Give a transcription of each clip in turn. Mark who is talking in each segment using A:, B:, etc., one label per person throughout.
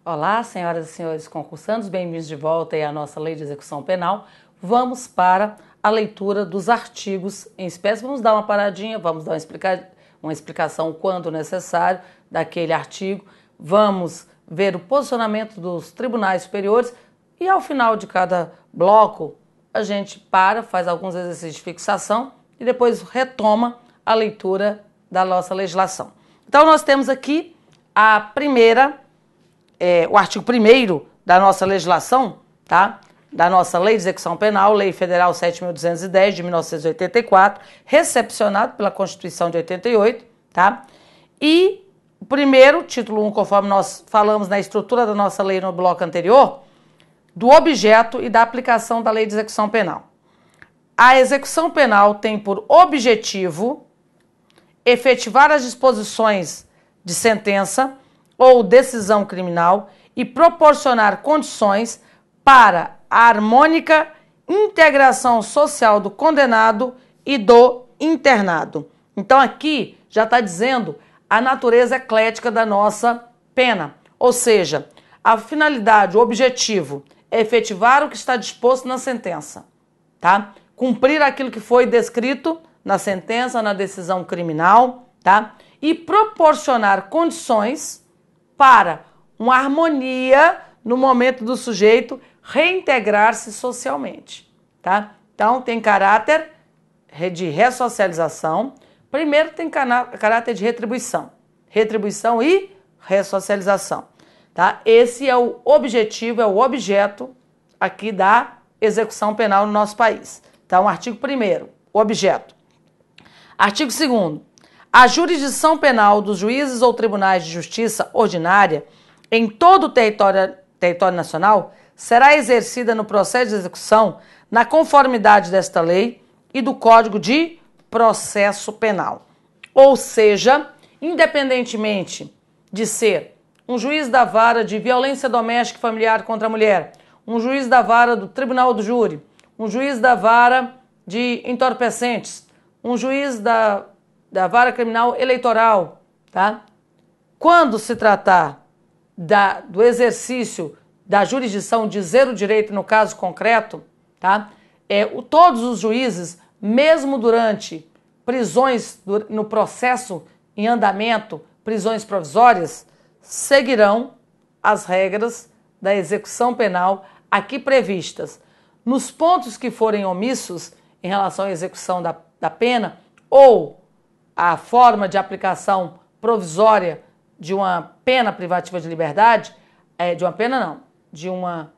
A: Olá, senhoras e senhores concursantes, bem-vindos de volta aí à nossa Lei de Execução Penal. Vamos para a leitura dos artigos em espécie. Vamos dar uma paradinha, vamos dar uma explicação quando necessário daquele artigo. Vamos ver o posicionamento dos tribunais superiores e ao final de cada bloco a gente faz alguns exercícios de fixação e depois retoma a leitura da nossa legislação. Então nós temos aqui o artigo 1º da nossa legislação, tá? Da nossa Lei de Execução Penal, Lei Federal 7.210 de 1984, recepcionado pela Constituição de 88, tá? E o primeiro, título 1, conforme nós falamos na estrutura da nossa lei no bloco anterior, do objeto e da aplicação da Lei de Execução Penal. A execução penal tem por objetivo efetivar as disposições de sentença ou decisão criminal e proporcionar condições para a harmônica integração social do condenado e do internado. Então aqui já está dizendo a natureza eclética da nossa pena, ou seja, a finalidade, o objetivo é efetivar o que está disposto na sentença, tá? Cumprir aquilo que foi descrito na sentença, na decisão criminal, tá? E proporcionar condições para uma harmonia no momento do sujeito reintegrar-se socialmente, tá? Então, tem caráter de ressocialização. Primeiro, tem caráter de retribuição. Retribuição e ressocialização, tá? Esse é o objetivo, é o objeto aqui da execução penal no nosso país. Então, artigo 1º, objeto. Artigo 2º. A jurisdição penal dos juízes ou tribunais de justiça ordinária em todo o território nacional será exercida no processo de execução na conformidade desta lei e do Código de Processo Penal. Ou seja, independentemente de ser um juiz da vara de violência doméstica e familiar contra a mulher, um juiz da vara do tribunal do júri, um juiz da vara de entorpecentes, um juiz da vara criminal eleitoral, tá? Quando se tratar do exercício da jurisdição, dizer o direito no caso concreto, tá? Todos os juízes, mesmo durante prisões no processo em andamento, prisões provisórias, seguirão as regras da execução penal aqui previstas. Nos pontos que forem omissos em relação à execução da pena ou a forma de aplicação provisória de uma pena privativa de liberdade, de uma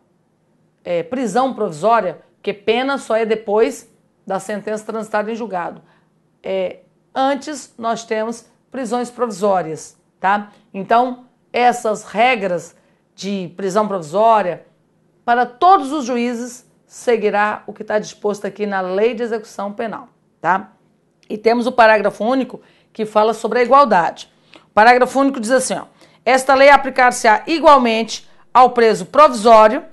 A: prisão provisória, que pena só é depois da sentença transitada em julgado. Antes nós temos prisões provisórias, tá? Então, essas regras de prisão provisória, para todos os juízes, seguirá o que está disposto aqui na Lei de Execução Penal, tá? E temos o parágrafo único que fala sobre a igualdade. O parágrafo único diz assim, ó, esta lei aplicar-se-á igualmente ao preso provisório,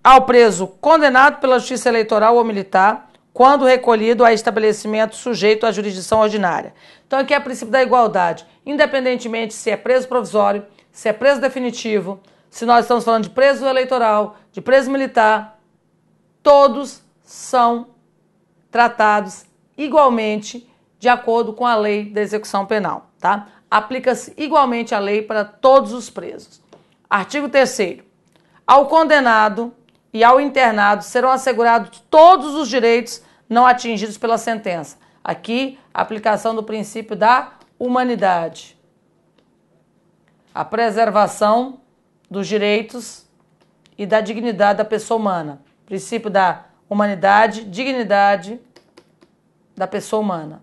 A: ao preso condenado pela Justiça Eleitoral ou Militar, quando recolhido a estabelecimento sujeito à jurisdição ordinária. Então aqui é o princípio da igualdade, independentemente se é preso provisório, se é preso definitivo, se nós estamos falando de preso eleitoral, de preso militar, todos são tratados igualmente de acordo com a Lei da Execução Penal, tá? Aplica-se igualmente a lei para todos os presos. Artigo 3º. Ao condenado e ao internado serão assegurados todos os direitos não atingidos pela sentença. Aqui, a aplicação do princípio da humanidade. A preservação dos direitos e da dignidade da pessoa humana. Princípio da humanidade, dignidade da pessoa humana.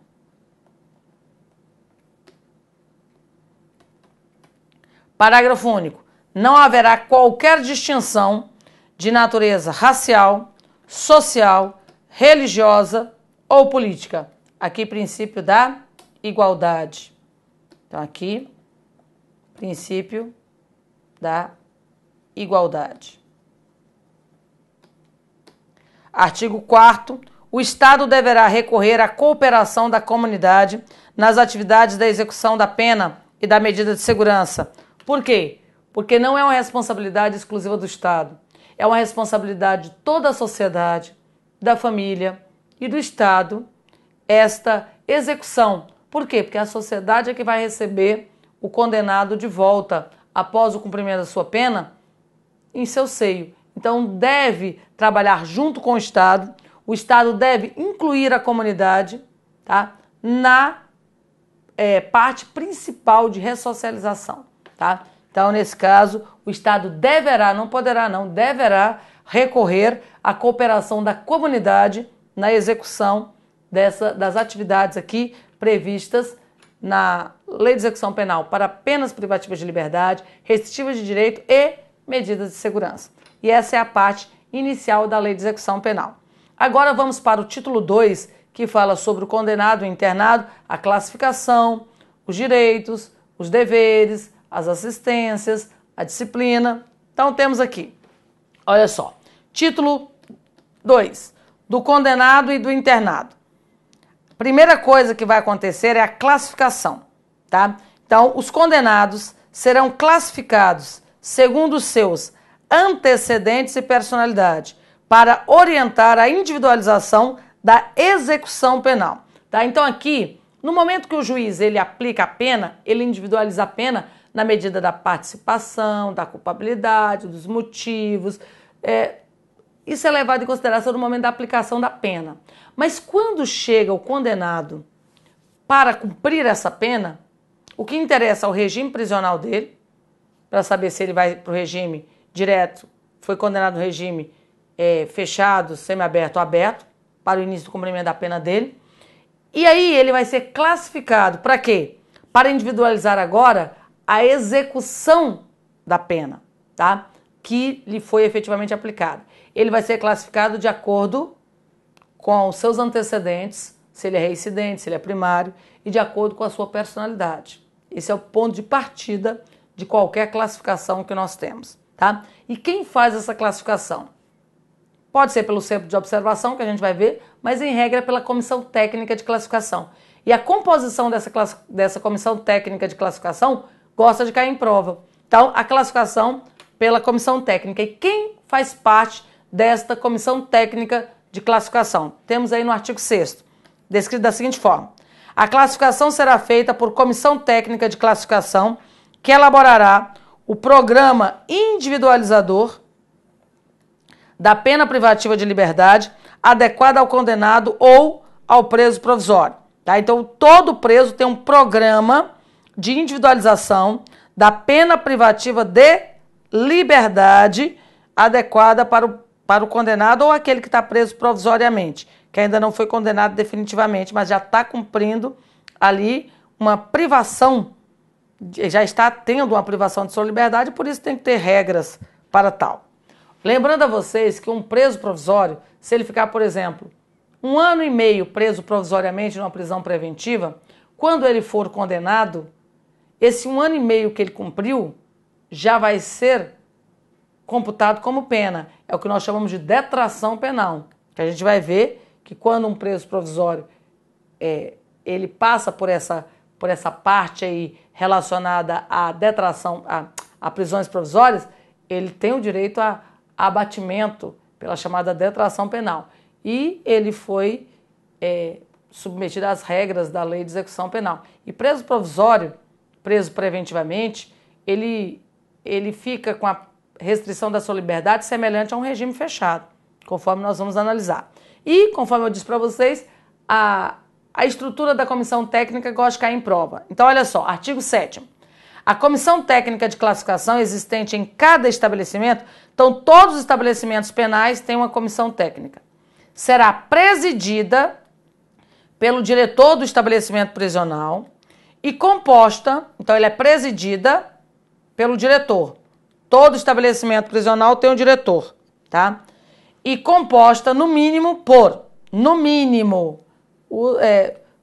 A: Parágrafo único. Não haverá qualquer distinção de natureza racial, social, religiosa ou política. Aqui, princípio da igualdade. Então, aqui, princípio da igualdade. Artigo 4º. O Estado deverá recorrer à cooperação da comunidade nas atividades da execução da pena e da medida de segurança. Por quê? porque não é uma responsabilidade exclusiva do Estado, é uma responsabilidade de toda a sociedade, da família e do Estado, esta execução. Por quê? Porque a sociedade é que vai receber o condenado de volta após o cumprimento da sua pena em seu seio. Então deve trabalhar junto com o Estado deve incluir a comunidade, tá, na parte principal de ressocialização. Tá? Então, nesse caso, o Estado deverá, não poderá não, deverá recorrer à cooperação da comunidade na execução das atividades aqui previstas na Lei de Execução Penal para penas privativas de liberdade, restritivas de direito e medidas de segurança. E essa é a parte inicial da Lei de Execução Penal. Agora vamos para o título 2, que fala sobre o condenado e internado, a classificação, os direitos, os deveres, as assistências, a disciplina. Então temos aqui, olha só, título 2, do condenado e do internado. Primeira coisa que vai acontecer é a classificação, tá? Então, os condenados serão classificados segundo os seus antecedentes e personalidade, para orientar a individualização da execução penal. Tá? Então aqui, no momento que o juiz ele aplica a pena, ele individualiza a pena na medida da participação, da culpabilidade, dos motivos. Isso é levado em consideração no momento da aplicação da pena. Mas quando chega o condenado para cumprir essa pena, o que interessa é o regime prisional dele, para saber se ele vai para o regime direto, foi condenado no regime fechado, semiaberto ou aberto, para o início do cumprimento da pena dele. E aí ele vai ser classificado para quê? Para individualizar agora a execução da pena, tá? Que lhe foi efetivamente aplicada. Ele vai ser classificado de acordo com os seus antecedentes, se ele é reincidente, se ele é primário, e de acordo com a sua personalidade. Esse é o ponto de partida de qualquer classificação que nós temos, tá? E quem faz essa classificação? Pode ser pelo centro de observação, que a gente vai ver, mas em regra é pela comissão técnica de classificação. E a composição dessa comissão técnica de classificação gosta de cair em prova. Então, a classificação pela comissão técnica. E quem faz parte desta comissão técnica de classificação? Temos aí no artigo 6º, descrito da seguinte forma. A classificação será feita por comissão técnica de classificação, que elaborará o programa individualizador da pena privativa de liberdade adequada ao condenado ou ao preso provisório. Tá? Então, todo preso tem um programa de individualização da pena privativa de liberdade adequada para o condenado ou aquele que está preso provisoriamente, que ainda não foi condenado definitivamente, mas já está cumprindo ali uma privação, já está tendo uma privação de sua liberdade, por isso tem que ter regras para tal. Lembrando a vocês que um preso provisório, se ele ficar, por exemplo, 1 ano e meio preso provisoriamente numa prisão preventiva, quando ele for condenado, esse 1 ano e meio que ele cumpriu já vai ser computado como pena. É o que nós chamamos de detração penal. Que a gente vai ver que quando um preso provisório ele passa por essa parte aí relacionada à detração, a prisões provisórias, ele tem o direito a abatimento pela chamada detração penal. E ele foi submetido às regras da Lei de Execução Penal. E preso provisório, preso preventivamente, ele fica com a restrição da sua liberdade semelhante a um regime fechado, conforme nós vamos analisar. E, conforme eu disse para vocês, a estrutura da comissão técnica gosta de cair em prova. Então, olha só, artigo 7º. A comissão técnica de classificação existente em cada estabelecimento, então todos os estabelecimentos penais têm uma comissão técnica. Será presidida pelo diretor do estabelecimento prisional e composta, então ele é presidida pelo diretor. Todo estabelecimento prisional tem um diretor, tá? E composta no mínimo por,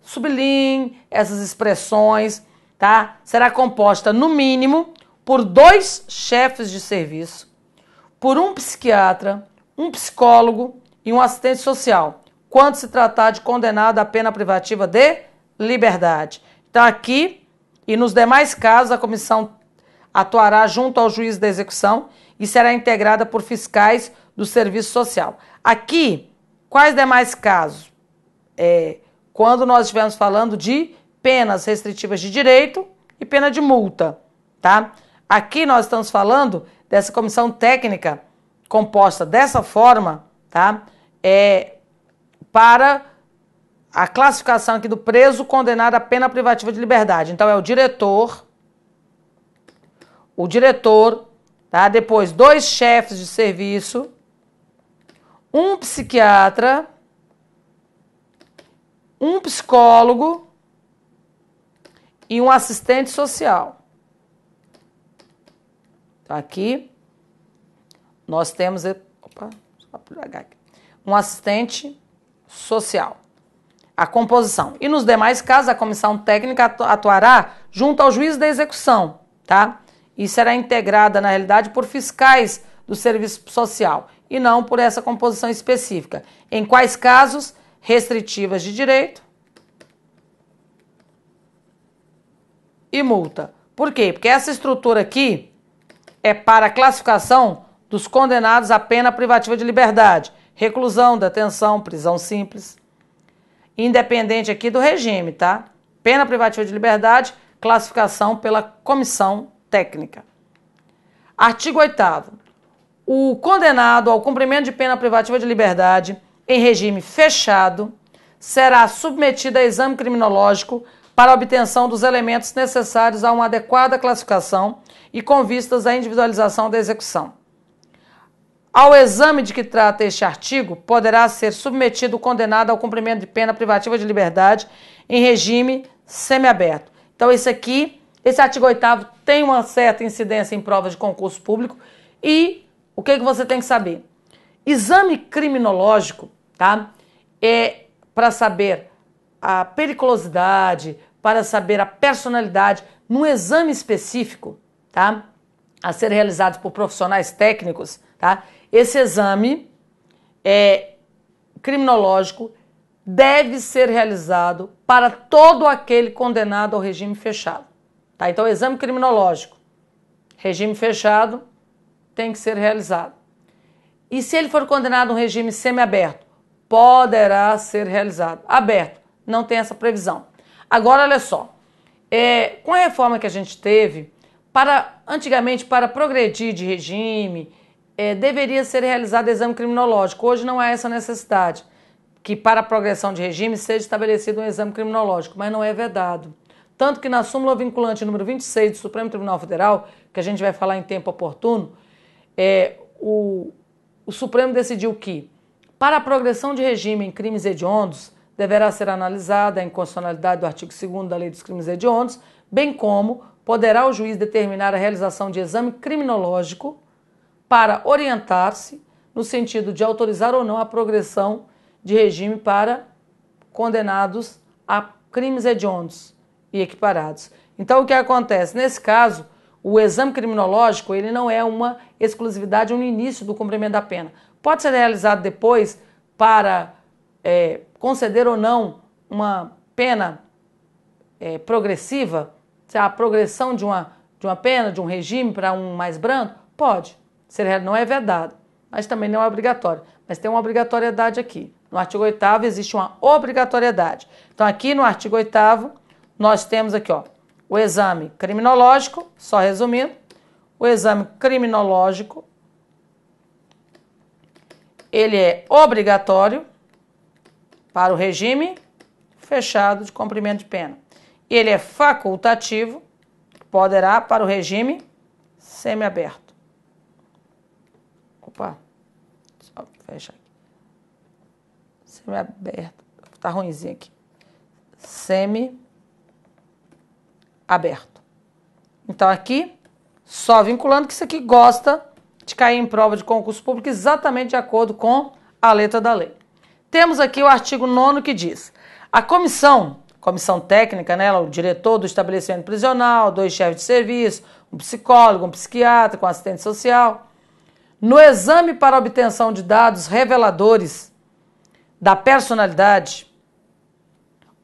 A: sublinhe essas expressões, tá? Será composta, no mínimo, por 2 chefes de serviço, por um psiquiatra, um psicólogo e um assistente social, quando se tratar de condenado à pena privativa de liberdade. Então, aqui e nos demais casos, atuará junto ao juiz da execução e será integrada por fiscais do serviço social. Aqui, quais demais casos? Quando nós estivermos falando de penas restritivas de direito e pena de multa, tá? Aqui nós estamos falando dessa comissão técnica composta dessa forma, tá? Para a classificação aqui do preso condenado à pena privativa de liberdade. Então é o diretor, tá? Depois 2 chefes de serviço, um psiquiatra, um psicólogo e um assistente social. Então, aqui nós temos um assistente social. A composição. E nos demais casos, a comissão técnica atuará junto ao juiz da execução, tá? E será integrada, na realidade, por fiscais do serviço social e não por essa composição específica. Em quais casos? Restritivas de direito e multa. Por quê? Porque essa estrutura aqui é para a classificação dos condenados à pena privativa de liberdade, reclusão, detenção, prisão simples, independente aqui do regime, tá? Pena privativa de liberdade, classificação pela comissão técnica. Artigo 8º. O condenado ao cumprimento de pena privativa de liberdade em regime fechado será submetido a exame criminológico para a obtenção dos elementos necessários a uma adequada classificação e com vistas à individualização da execução. Ao exame de que trata este artigo, poderá ser submetido o condenado ao cumprimento de pena privativa de liberdade em regime semiaberto. Então, esse artigo 8º tem uma certa incidência em provas de concurso público e o que você tem que saber? Exame criminológico, tá? É para saber a periculosidade, para saber a personalidade, num exame específico, tá? A ser realizado por profissionais técnicos, tá? Esse exame criminológico deve ser realizado para todo aquele condenado ao regime fechado, tá? Então, o exame criminológico, regime fechado, tem que ser realizado. E se ele for condenado a um regime semiaberto, poderá ser realizado. Aberto, não tem essa previsão. Agora, olha só, com a reforma que a gente teve, antigamente, para progredir de regime, deveria ser realizado exame criminológico. Hoje não há essa necessidade, que para a progressão de regime seja estabelecido um exame criminológico, mas não é vedado. Tanto que na súmula vinculante número 26 do Supremo Tribunal Federal, que a gente vai falar em tempo oportuno, o Supremo decidiu que, para a progressão de regime em crimes hediondos, deverá ser analisada a inconstitucionalidade do artigo 2º da Lei dos Crimes Hediondos, bem como poderá o juiz determinar a realização de exame criminológico para orientar-se no sentido de autorizar ou não a progressão de regime para condenados a crimes hediondos e equiparados. Então, o que acontece? Nesse caso, o exame criminológico ele não é uma exclusividade no início do cumprimento da pena. Pode ser realizado depois para conceder ou não uma pena progressiva, a progressão de uma pena, de um regime para um mais brando? Pode. Não é vedado, mas também não é obrigatório. Mas tem uma obrigatoriedade aqui. No artigo 8º existe uma obrigatoriedade. Então, aqui no artigo 8º, nós temos aqui, o exame criminológico, só resumindo, o exame criminológico, ele é obrigatório para o regime fechado de cumprimento de pena. Ele é facultativo, poderá para o regime semiaberto. Opa, só fecha aqui. Semiaberto, tá ruimzinho aqui. Semiaberto. Então, aqui, só vinculando que isso aqui gosta de cair em prova de concurso público exatamente de acordo com a letra da lei. Temos aqui o artigo 9º que diz: a comissão técnica, né, o diretor do estabelecimento prisional, 2 chefes de serviço, um psicólogo, um psiquiatra com assistente social, no exame para obtenção de dados reveladores da personalidade,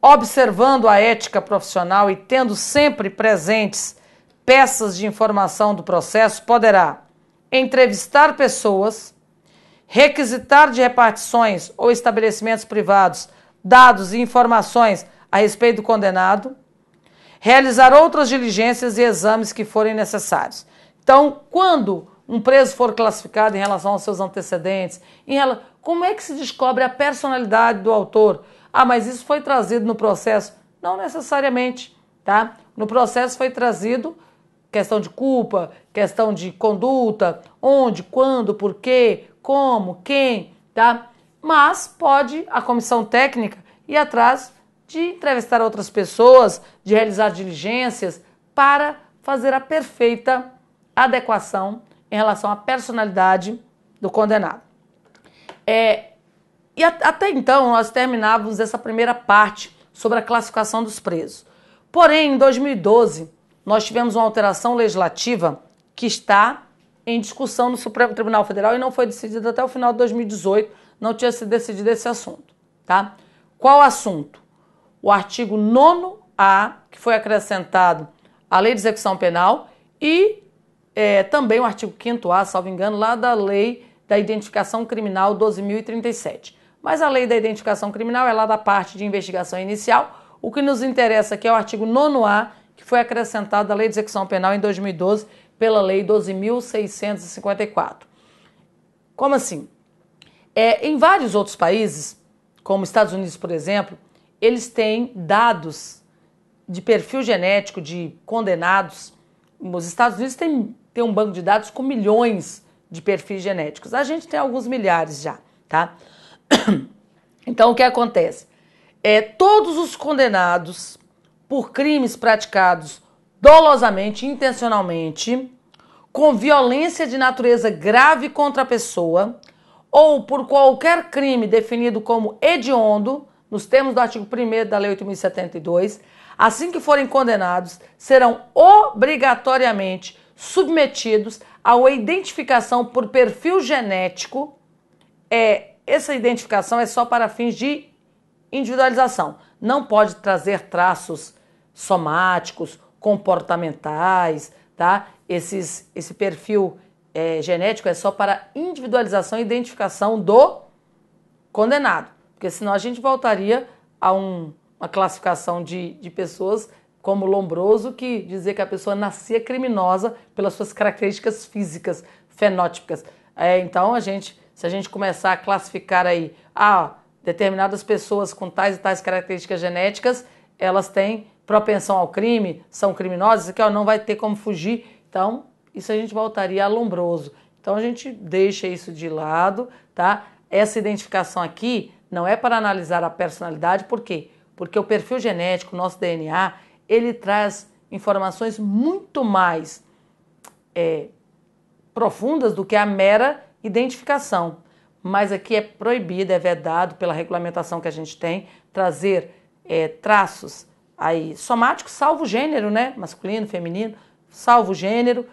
A: observando a ética profissional e tendo sempre presentes peças de informação do processo, poderá entrevistar pessoas, requisitar de repartições ou estabelecimentos privados dados e informações a respeito do condenado, realizar outras diligências e exames que forem necessários. Então, quando um preso for classificado em relação aos seus antecedentes, como é que se descobre a personalidade do autor? Ah, mas isso foi trazido no processo? Não necessariamente, tá? No processo foi trazido questão de culpa, questão de conduta, onde, quando, por quê, como, quem, tá? Mas pode a comissão técnica ir atrás de entrevistar outras pessoas, de realizar diligências para fazer a perfeita adequação em relação à personalidade do condenado. E até então nós terminávamos essa primeira parte sobre a classificação dos presos. Porém, em 2012, nós tivemos uma alteração legislativa que está em discussão no Supremo Tribunal Federal e não foi decidida até o final de 2018, não tinha sido decidido esse assunto, tá? Qual assunto? O artigo 9º-A, que foi acrescentado à Lei de Execução Penal e também o artigo 5º-A, salvo engano, lá da Lei da Identificação Criminal 12.037. Mas a Lei da Identificação Criminal é lá da parte de investigação inicial. O que nos interessa aqui é o artigo 9º-A, que foi acrescentado à Lei de Execução Penal em 2012 pela Lei 12.654. Como assim? Em vários outros países, como Estados Unidos, por exemplo, eles têm dados de perfil genético de condenados. Os Estados Unidos têm um banco de dados com milhões de perfis genéticos. A gente tem alguns milhares já, tá? Então, o que acontece? Todos os condenados por crimes praticados dolosamente, intencionalmente, com violência de natureza grave contra a pessoa, ou por qualquer crime definido como hediondo, nos termos do artigo 1º da Lei 8.072, assim que forem condenados, serão obrigatoriamente submetidos a uma identificação por perfil genético. Essa identificação é só para fins de individualização. Não pode trazer traços somáticos, comportamentais, tá? Esse perfil genético é só para individualização e identificação do condenado. Porque senão a gente voltaria a uma classificação de pessoas como Lombroso, que dizia que a pessoa nascia criminosa pelas suas características físicas, fenótipicas. Então, se a gente começar a classificar aí, determinadas pessoas com tais e tais características genéticas, elas têm propensão ao crime, são criminosas, isso aqui não vai ter como fugir. Então, isso a gente voltaria a Lombroso. Então, a gente deixa isso de lado, tá? Essa identificação aqui não é para analisar a personalidade, por quê? Porque o perfil genético, o nosso DNA, ele traz informações muito mais profundas do que a mera identificação. Mas aqui é proibido, é vedado pela regulamentação que a gente tem, trazer traços aí somáticos, salvo gênero, né? Masculino, feminino, salvo gênero,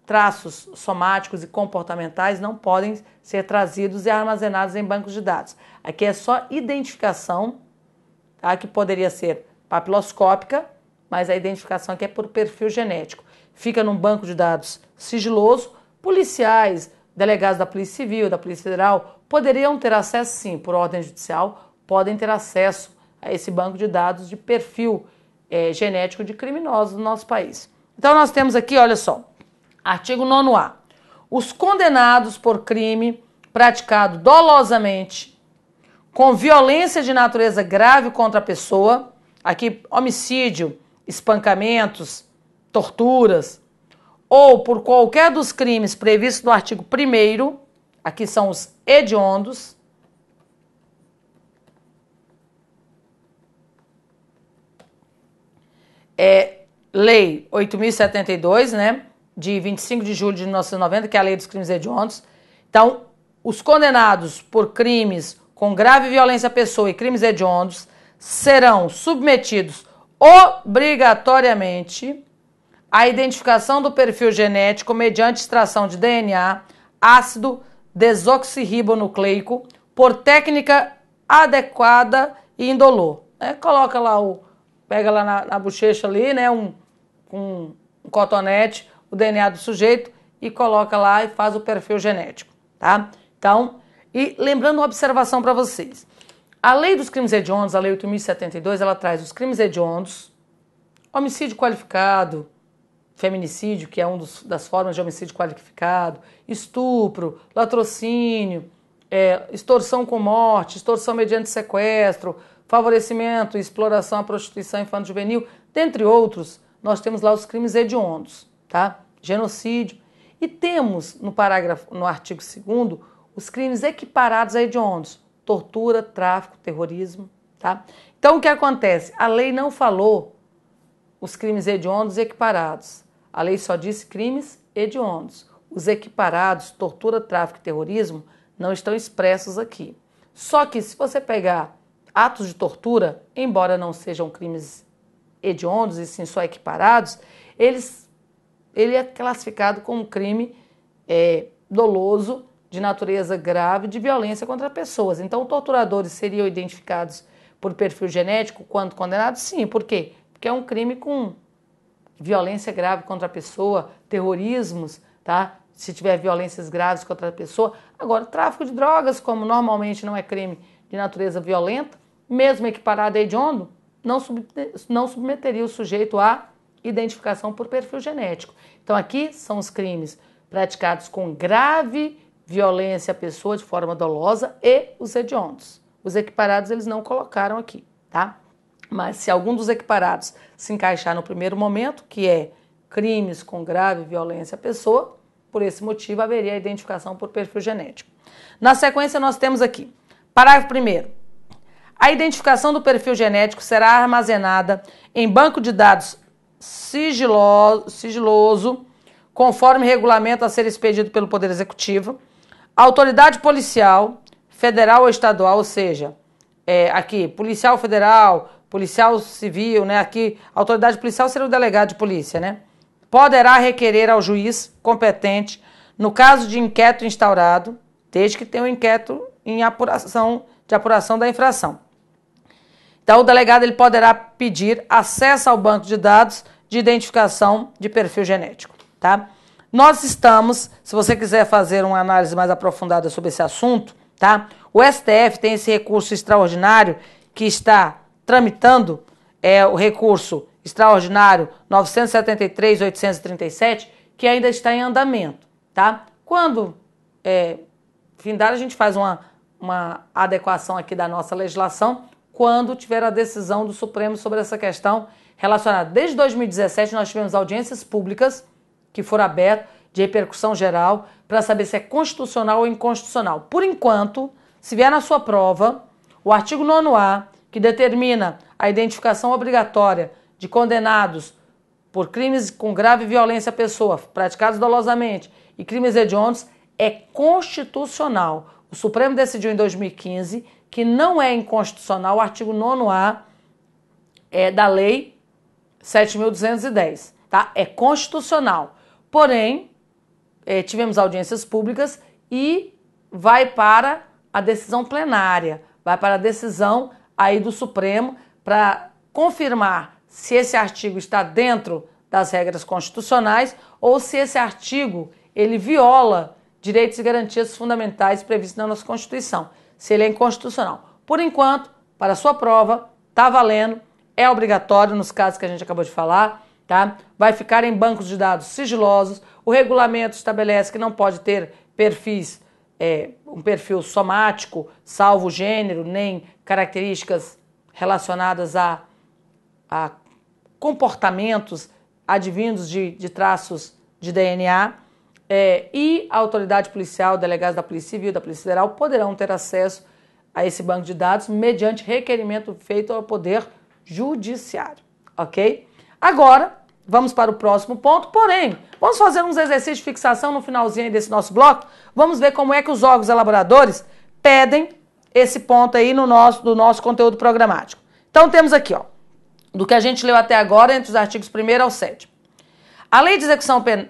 A: traços somáticos e comportamentais não podem ser trazidos e armazenados em bancos de dados. Aqui é só identificação, tá? Que poderia ser papiloscópica, mas a identificação aqui é por perfil genético. Fica num banco de dados sigiloso. Policiais, delegados da Polícia Civil, da Polícia Federal, poderiam ter acesso, sim, por ordem judicial, podem ter acesso a esse banco de dados de perfil genético de criminosos do nosso país. Então, nós temos aqui, olha só, artigo 9º-A. Os condenados por crime praticado dolosamente, com violência de natureza grave contra a pessoa, aqui homicídio, espancamentos, torturas, ou por qualquer dos crimes previstos no artigo 1º, aqui são os hediondos, Lei 8.072, né, de 25 de julho de 1990, que é a Lei dos Crimes Hediondos. Então, os condenados por crimes com grave violência à pessoa e crimes hediondos serão submetidos obrigatoriamente à identificação do perfil genético mediante extração de DNA, ácido desoxirribonucleico, por técnica adequada e indolor. Coloca lá pega lá na bochecha ali, né, um cotonete, o DNA do sujeito e coloca lá e faz o perfil genético, tá? Então, e lembrando uma observação para vocês. A lei dos crimes hediondos, a lei 8.072, ela traz os crimes hediondos, homicídio qualificado, feminicídio, que é uma das formas de homicídio qualificado, estupro, latrocínio, extorsão com morte, extorsão mediante sequestro, favorecimento e exploração à prostituição infanto-juvenil, dentre outros, nós temos lá os crimes hediondos, tá? Genocídio. E temos no artigo 2º, os crimes equiparados a hediondos, tortura, tráfico, terrorismo, tá? Então, o que acontece? A lei não falou os crimes hediondos equiparados. A lei só disse crimes hediondos. Os equiparados, tortura, tráfico e terrorismo, não estão expressos aqui. Só que se você pegar atos de tortura, embora não sejam crimes hediondos e sim só equiparados, ele é classificado como crime doloso, de natureza grave, de violência contra pessoas. Então, torturadores seriam identificados por perfil genético quando condenados? Sim. Por quê? Porque é um crime com violência grave contra a pessoa, terrorismos, tá? Se tiver violências graves contra a pessoa. Agora, tráfico de drogas, como normalmente não é crime de natureza violenta, mesmo equiparado a hediondo, não submeteria o sujeito à identificação por perfil genético. Então, aqui são os crimes praticados com grave violência à pessoa de forma dolosa e os hediondos. Os equiparados eles não colocaram aqui, tá? Mas se algum dos equiparados se encaixar no primeiro momento, que é crimes com grave violência à pessoa, por esse motivo haveria a identificação por perfil genético. Na sequência nós temos aqui, parágrafo 1º. A identificação do perfil genético será armazenada em banco de dados sigiloso, conforme regulamento a ser expedido pelo Poder Executivo. A autoridade policial, federal ou estadual, ou seja, aqui, policial federal, policial civil, né? Aqui, autoridade policial seria o delegado de polícia, né? Poderá requerer ao juiz competente, no caso de inquérito instaurado, desde que tenha um inquérito de apuração da infração. Então, o delegado ele poderá pedir acesso ao banco de dados de identificação de perfil genético, tá? Nós estamos, se você quiser fazer uma análise mais aprofundada sobre esse assunto, tá? O STF tem esse recurso extraordinário que está tramitando, o recurso extraordinário 973.837, que ainda está em andamento, tá? Quando findar, a gente faz uma adequação aqui da nossa legislação, quando tiver a decisão do Supremo sobre essa questão relacionada. Desde 2017, nós tivemos audiências públicas que foram abertas de repercussão geral para saber se é constitucional ou inconstitucional. Por enquanto, se vier na sua prova, o artigo 9º, que determina a identificação obrigatória de condenados por crimes com grave violência à pessoa, praticados dolosamente, e crimes hediondos, é constitucional. O Supremo decidiu em 2015 que não é inconstitucional o artigo 9º da Lei 7.210, tá? É constitucional. Porém, tivemos audiências públicas e vai para a decisão plenária, vai para a decisão aí do Supremo para confirmar se esse artigo está dentro das regras constitucionais ou se esse artigo ele viola direitos e garantias fundamentais previstos na nossa Constituição, se ele é inconstitucional. Por enquanto, para a sua prova, está valendo, é obrigatório nos casos que a gente acabou de falar, tá? Vai ficar em bancos de dados sigilosos. O regulamento estabelece que não pode ter perfis, um perfil somático, salvo gênero, nem características relacionadas a comportamentos advindos de traços de DNA. E a autoridade policial, delegados da Polícia Civil, da Polícia Federal, poderão ter acesso a esse banco de dados mediante requerimento feito ao Poder Judiciário, ok? Agora, vamos para o próximo ponto, porém, vamos fazer uns exercícios de fixação no finalzinho desse nosso bloco, vamos ver como é que os órgãos elaboradores pedem esse ponto aí do nosso conteúdo programático. Então, temos aqui, ó, do que a gente leu até agora, entre os artigos 1º ao 7º. A Lei de Execução Penal,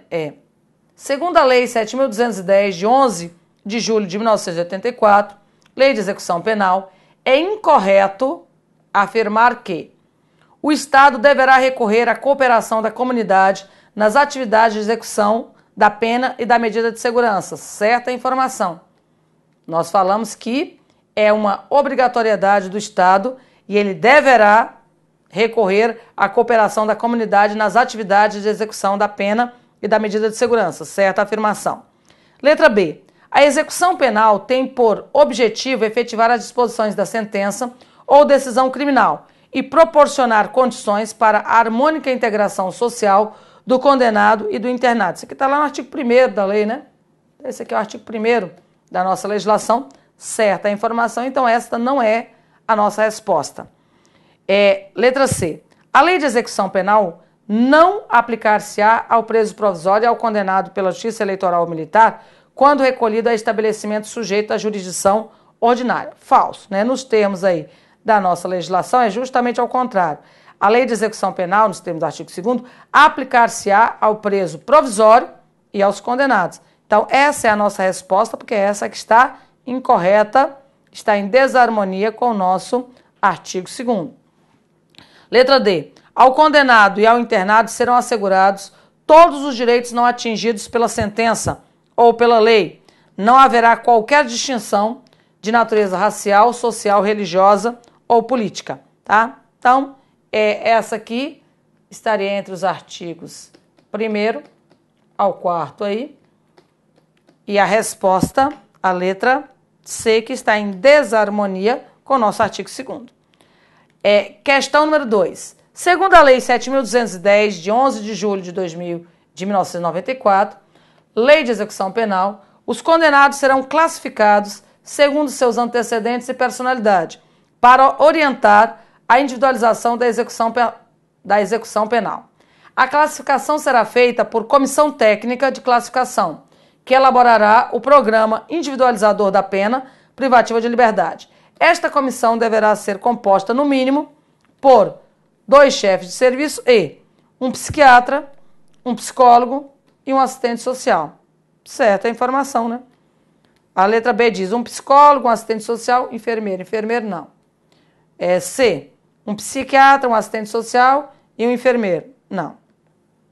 A: segundo a Lei 7.210, de 11 de julho de 1984, Lei de Execução Penal, é incorreto afirmar que o Estado deverá recorrer à cooperação da comunidade nas atividades de execução da pena e da medida de segurança. Certa informação. Nós falamos que é uma obrigatoriedade do Estado e ele deverá recorrer à cooperação da comunidade nas atividades de execução da pena e da medida de segurança. Certa afirmação. Letra B. A execução penal tem por objetivo efetivar as disposições da sentença ou decisão criminal e proporcionar condições para a harmônica integração social do condenado e do internado. Isso aqui está lá no artigo 1º da lei, né? Esse aqui é o artigo 1º da nossa legislação. Certa a informação, então esta não é a nossa resposta. Letra C. A lei de execução penal não aplicar-se-á ao preso provisório e ao condenado pela Justiça Eleitoral ou Militar quando recolhido a estabelecimento sujeito à jurisdição ordinária. Falso, né? Nos termos aí da nossa legislação é justamente ao contrário. A lei de execução penal, nos termos do artigo 2º, aplicar-se-á ao preso provisório e aos condenados. Então, essa é a nossa resposta, porque essa que está incorreta, está em desarmonia com o nosso artigo 2º. Letra D. Ao condenado e ao internado serão assegurados todos os direitos não atingidos pela sentença ou pela lei. Não haverá qualquer distinção de natureza racial, social, religiosa ou política, tá? Então, essa aqui estaria entre os artigos 1º ao 4º aí. E a resposta, a letra C, que está em desarmonia com o nosso artigo 2º. Questão número 2. Segundo a Lei 7.210, de 11 de julho de 1994, Lei de Execução Penal, os condenados serão classificados segundo seus antecedentes e personalidade, para orientar a individualização da execução penal. A classificação será feita por comissão técnica de classificação, que elaborará o programa individualizador da pena privativa de liberdade. Esta comissão deverá ser composta, no mínimo, por 2 chefes de serviço e um psiquiatra, um psicólogo e um assistente social. Certa informação, né? A letra B diz um psicólogo, um assistente social, enfermeiro. Enfermeiro não. C, um psiquiatra, um assistente social e um enfermeiro. Não.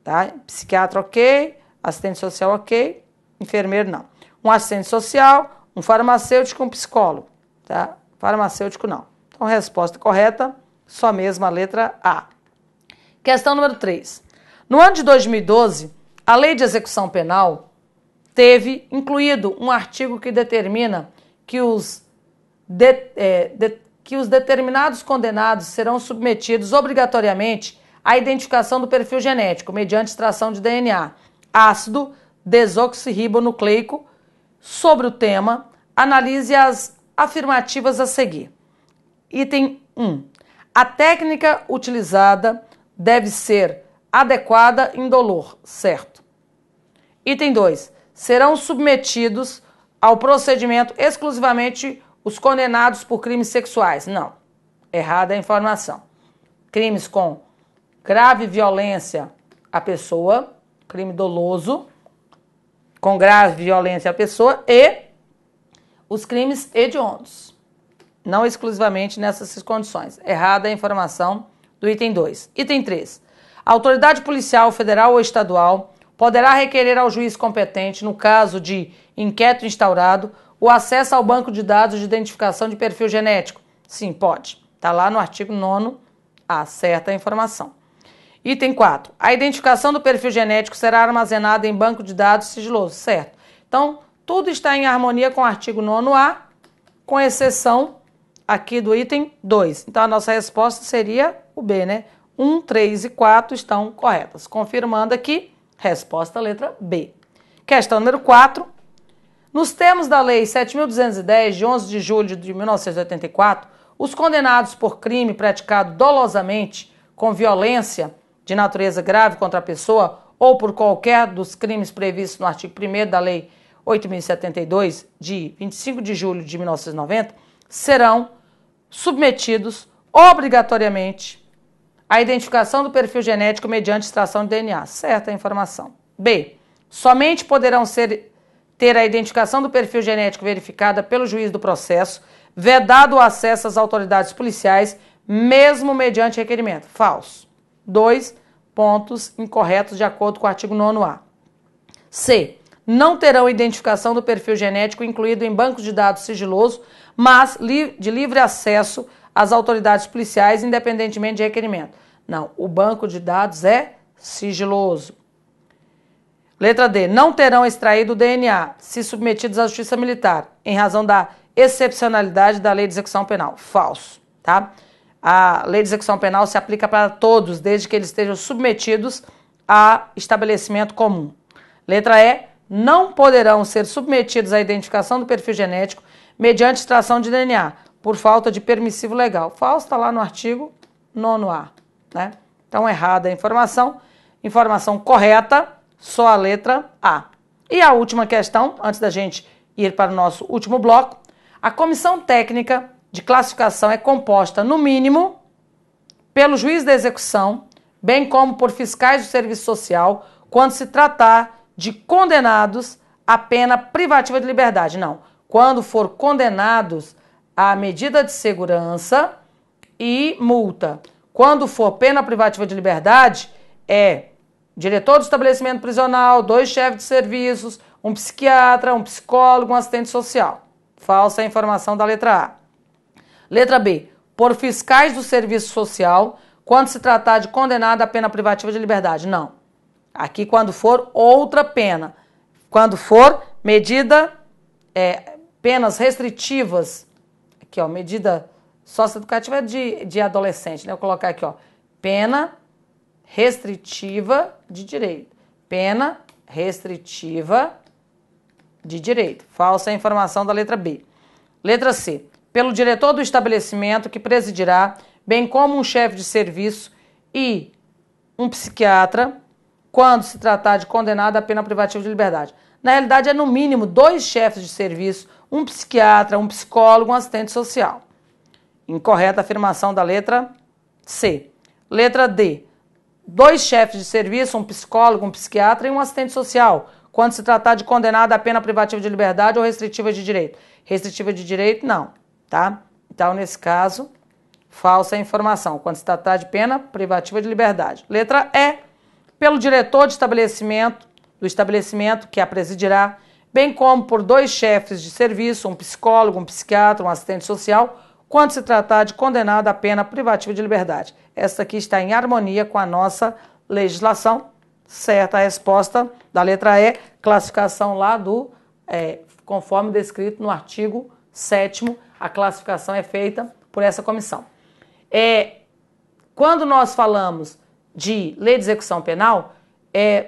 A: Tá? Psiquiatra ok, assistente social ok, enfermeiro não. Um assistente social, um farmacêutico, um psicólogo. Tá? Farmacêutico não. Então, resposta correta, só mesmo a letra A. Questão número 3. No ano de 2012, a Lei de Execução Penal teve incluído um artigo que determina que os determinados condenados serão submetidos obrigatoriamente à identificação do perfil genético mediante extração de DNA, ácido desoxirribonucleico. Sobre o tema, analise as afirmativas a seguir. Item 1. A técnica utilizada deve ser adequada e indolor, certo. Item 2. Serão submetidos ao procedimento exclusivamente os condenados por crimes sexuais. Não. Errada a informação. Crimes com grave violência à pessoa, crime doloso, com grave violência à pessoa e os crimes hediondos. Não exclusivamente nessas condições. Errada a informação do item 2. Item 3. A autoridade policial federal ou estadual poderá requerer ao juiz competente, no caso de inquérito instaurado, o acesso ao banco de dados de identificação de perfil genético. Sim, pode. Está lá no artigo 9º, certa a informação. Item 4. A identificação do perfil genético será armazenada em banco de dados sigiloso. Certo. Então, tudo está em harmonia com o artigo 9º, com exceção aqui do item 2. Então, a nossa resposta seria o B, né? 1, 3 e 4 estão corretas. Confirmando aqui, resposta letra B. Questão número 4. Nos termos da Lei 7.210, de 11 de julho de 1984, os condenados por crime praticado dolosamente com violência de natureza grave contra a pessoa ou por qualquer dos crimes previstos no artigo 1º da Lei 8.072, de 25 de julho de 1990, serão submetidos obrigatoriamente à identificação do perfil genético mediante extração de DNA. Certa a informação. B. Somente poderão ter a identificação do perfil genético verificada pelo juiz do processo, vedado o acesso às autoridades policiais, mesmo mediante requerimento. Falso. 2. pontos incorretos de acordo com o artigo 9º-A. C. Não terão identificação do perfil genético incluído em banco de dados sigiloso, mas de livre acesso às autoridades policiais, independentemente de requerimento. Não, o banco de dados é sigiloso. Letra D. Não terão extraído o DNA se submetidos à justiça militar, em razão da excepcionalidade da lei de execução penal. Falso, tá? A lei de execução penal se aplica para todos, desde que eles estejam submetidos a estabelecimento comum. Letra E. Não poderão ser submetidos à identificação do perfil genético mediante extração de DNA, por falta de permissivo legal. Falso está lá no artigo 9º-A, né? Então, errada a informação. Informação correta, só a letra A. E a última questão, antes da gente ir para o nosso último bloco. A comissão técnica de classificação é composta, no mínimo, pelo juiz da execução, bem como por fiscais do serviço social, quando se tratar de condenados à pena privativa de liberdade. Não, quando for condenados à medida de segurança e multa. Quando for pena privativa de liberdade, é diretor do estabelecimento prisional, 2 chefes de serviços, um psiquiatra, um psicólogo, um assistente social. Falsa a informação da letra A. Letra B. Por fiscais do serviço social, quando se tratar de condenado à pena privativa de liberdade. Não. Aqui, quando for outra pena. Quando for medida, penas restritivas. Aqui, ó, medida socioeducativa de adolescente, né? Vou colocar aqui, ó. Pena restritiva de direito. Pena restritiva de direito. Falsa a informação da letra B. Letra C. Pelo diretor do estabelecimento que presidirá, bem como um chefe de serviço e um psiquiatra, quando se tratar de condenado à pena privativa de liberdade. Na realidade, é no mínimo 2 chefes de serviço, um psiquiatra, um psicólogo, um assistente social. Incorreta afirmação da letra C. Letra D. 2 chefes de serviço, um psicólogo, um psiquiatra e um assistente social, quando se tratar de condenado à pena privativa de liberdade ou restritiva de direito. Restritiva de direito, não, tá? Então, nesse caso, falsa a informação, quando se tratar de pena privativa de liberdade. Letra E. Pelo diretor do estabelecimento que a presidirá, bem como por 2 chefes de serviço, um psicólogo, um psiquiatra, um assistente social, quando se tratar de condenado à pena privativa de liberdade. Essa aqui está em harmonia com a nossa legislação. Certa a resposta da letra E, classificação lá do, conforme descrito no artigo 7º, a classificação é feita por essa comissão. Quando nós falamos de lei de execução penal,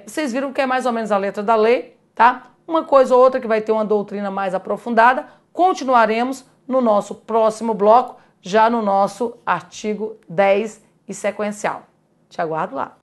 A: vocês viram que é mais ou menos a letra da lei, tá? Uma coisa ou outra que vai ter uma doutrina mais aprofundada. Continuaremos no nosso próximo bloco, já no nosso artigo 10 e sequencial. Te aguardo lá.